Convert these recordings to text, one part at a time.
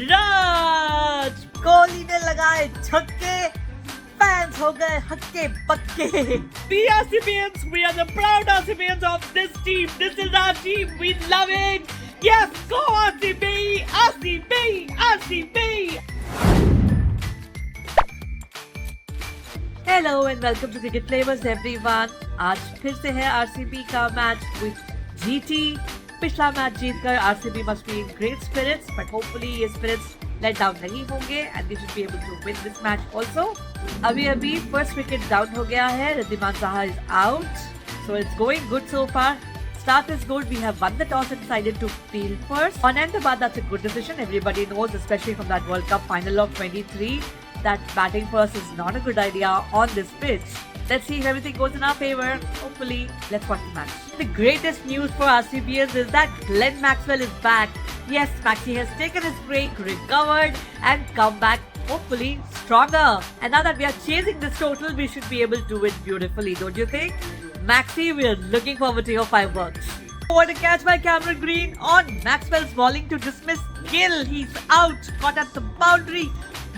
सिराज कोहली ने लगाए छक्के, फैंस हो गए हक्के बक्के. We RCBians, we are the proud RCBians of this team. This is our team. We love it. Yes, go RCB, RCB, RCB. Hello and welcome to Cricket Flavors everyone. आज फिर से है RCB का match with GT. पिछला match जीतकर RCB must be in great spirits, but hopefully ये spirits let down नहीं होंगे and they should be able to win this match also. अभी first wicket down हो गया है. Riddhiman Saha is out, so it's going good so far. Start is good. We have won the toss and decided to field first. On Ahmedabad, that's a good decision. Everybody knows, especially from that World Cup final of 23, that batting first is not a good idea on this pitch. Let's see if everything goes in our favor. Hopefully, let's watch the match. The greatest news for RCBians is that Glenn Maxwell is back. Yes, Maxi has taken his break, recovered, and come back hopefully stronger. And now that we are chasing this total, we should be able to do it beautifully, don't you think? Maxi, we are looking forward to your fireworks. What a catch by Cameron Green on Maxwell's bowling to dismiss Gill. He's out, caught at the boundary.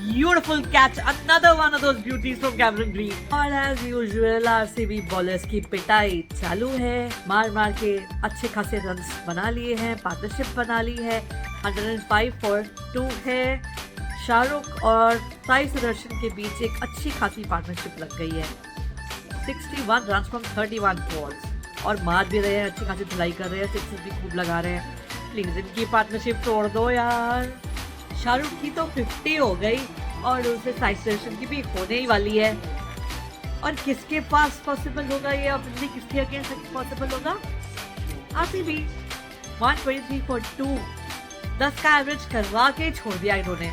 Beautiful catch, another one of those beauties from Cameron Green. और as usual RCB bowlers की पिटाई चालू है. मार के अच्छे खासे runs बना लिए हैं, पार्टनरशिप बना ली है. 105 for 2 है. शाहरुख और साई सुदर्शन के बीच एक अच्छी खासी पार्टनरशिप लग गई है. 61 runs from 31 balls और मार भी रहे हैं, अच्छी खासी धुलाई कर रहे हैं, सिक्सेस भी खूब लगा रहे हैं. प्लीज इनकी पार्टनरशिप तोड़ दो यार. शाहरुख की तो 50 हो गई और उसे साई सुदर्शन की भी होने ही वाली है. और किसके पास पॉसिबल होगा ये, अपनी किसके अगेंस्ट पॉसिबल होगा? RCB 123 for 2. 10 का एवरेज करवा के छोड़ दिया इन्होंने.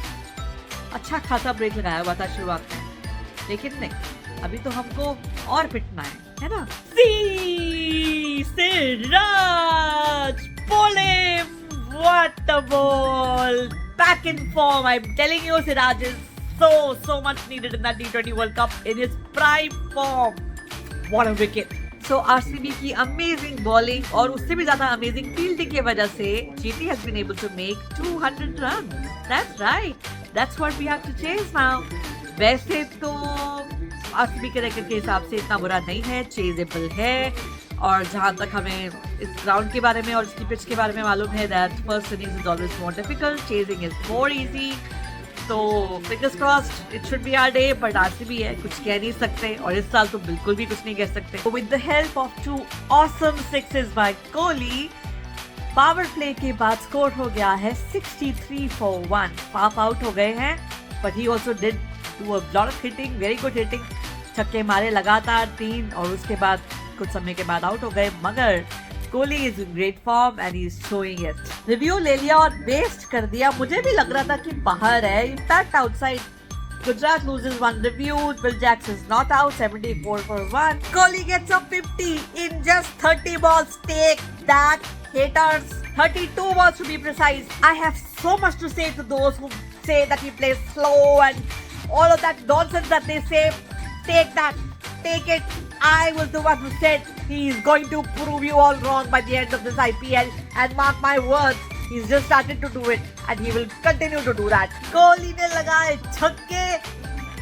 अच्छा खासा ब्रेक लगाया हुआ था शुरुआत में, लेकिन नहीं, अभी तो हमको और पिटना है ना? Siraj bowling, what a ball! Back in form, I'm telling you, Siraj is so much needed in that T20 World Cup in his prime form. What a wicket! So RCB की amazing bowling और उससे भी ज्यादा amazing fielding की वजह से GT has been able to make 200 runs. That's right. That's what we have to chase now. वैसे तो RCB के रैकेट के हिसाब से इतना बुरा नहीं है, चेजेबल है. और जहाँ तक हमें इस ग्राउंड के बारे में और इसकी पिच के बारे में मालूम है, that first innings is always more difficult, chasing is more easy. So fingers crossed, it should be our day. But RCB है, कुछ कह नहीं सकते और इस साल तो बिल्कुल भी कुछ नहीं कह सकते. So with the help of 2 awesome sixes by Kohli, power play के बाद स्कोर हो गया है 63 for 1. पाप आउट हो गए हैं, but he also did do a lot of hitting, very good hitting. छक्के मारे लगातार 3 और उसके बाद कुछ समय के बाद आउट हो गए, मगर Kohli is in great form and he is showing it. Review ले लिया और वेस्ट कर दिया. मुझे भी लग रहा था कि बाहर है, in fact outside. Gujarat loses 1 review. Will Jacks is not out. 74 for 1. Kohli gets a 50 in just 30 balls. Take that, haters. 32 balls to be precise. I have so much to say to those who say that he plays slow and all of that nonsense that they say. Take that. Take it. I was the one who said he's going to prove you all wrong by the end of this IPL, and mark my words, he's just started to do it and he will continue to do that. Kohli ने लगाए छक्के,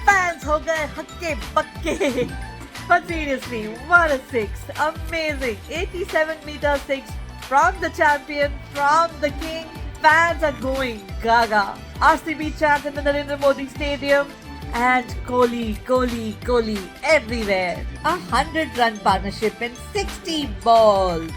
fans हो गए हक्के बक्के. But seriously, what a six! Amazing! 87-meter six from the champion, from the king. Fans are going gaga. RCB chant in the Narendra Modi Stadium. And Kohli everywhere. 100-run partnership in 60 balls.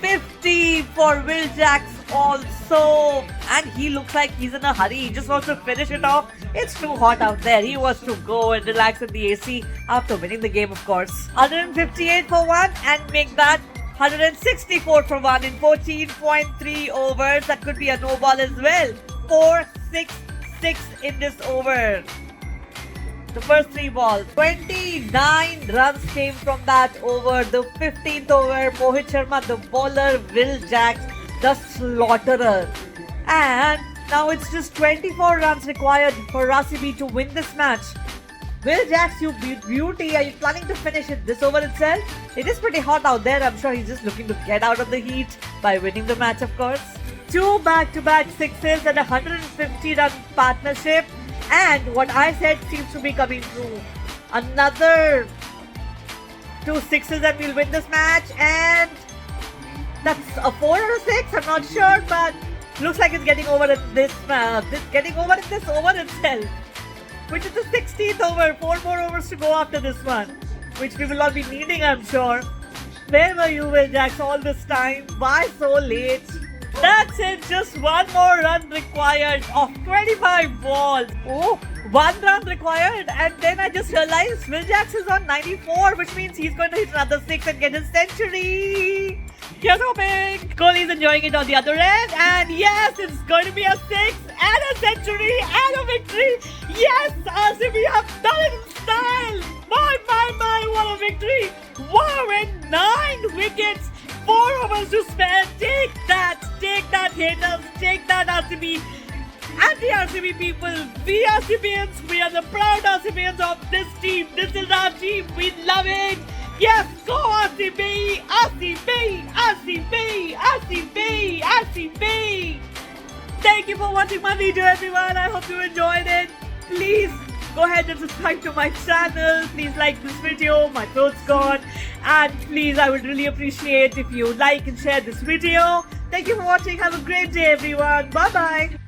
50 for Will Jacks also. And he looks like he's in a hurry. He just wants to finish it off. It's too hot out there. He wants to go and relax in the AC after winning the game, of course. 158 for 1 and make that 164 for 1 in 14.3 overs. That could be a no ball as well. 4-6-6 in this over. The first 3 balls. 29 runs came from that over. The 15th over, Mohit Sharma, the bowler, Will Jacks, the slaughterer. And now it's just 24 runs required for RCB to win this match. Will Jacks, you beauty, are you planning to finish it this over itself? It is pretty hot out there. I'm sure he's just looking to get out of the heat by winning the match, of course. 2 back-to-back sixes and a 150-run partnership. And what I said seems to be coming true. Another 2 sixes and we'll win this match. And that's a 4 or a 6. I'm not sure, but looks like it's getting over in this over itself. Which is the 16th over. 4 more overs to go after this one, which we will not be needing, I'm sure. Where were you, Will Jacks, all this time? Why so late? That's it, just one more run required of 25 balls. Oh, 1 run required, and then I just realized Will Jacks is on 94, which means he's going to hit another 6 and get his century. Here's hoping. Kohli's enjoying it on the other end, and yes, it's going to be a 6 and a century and a victory. Yes, RCB have done it in style. My, what a victory. Wow, and 9 wickets, 4 overs to spare. Take that, haters, take that, RCB. Anti-RCB people, we RCBians, we are the proud RCBians of this team. This is our team, we love it. Yes, go RCB, RCB, RCB, RCB, RCB. Thank you for watching my video, everyone. I hope you enjoyed it. Please go ahead and subscribe to my channel. Please like this video. My throat's gone. And please, I would really appreciate if you like and share this video. Thank you for watching. Have a great day, everyone. Bye-bye.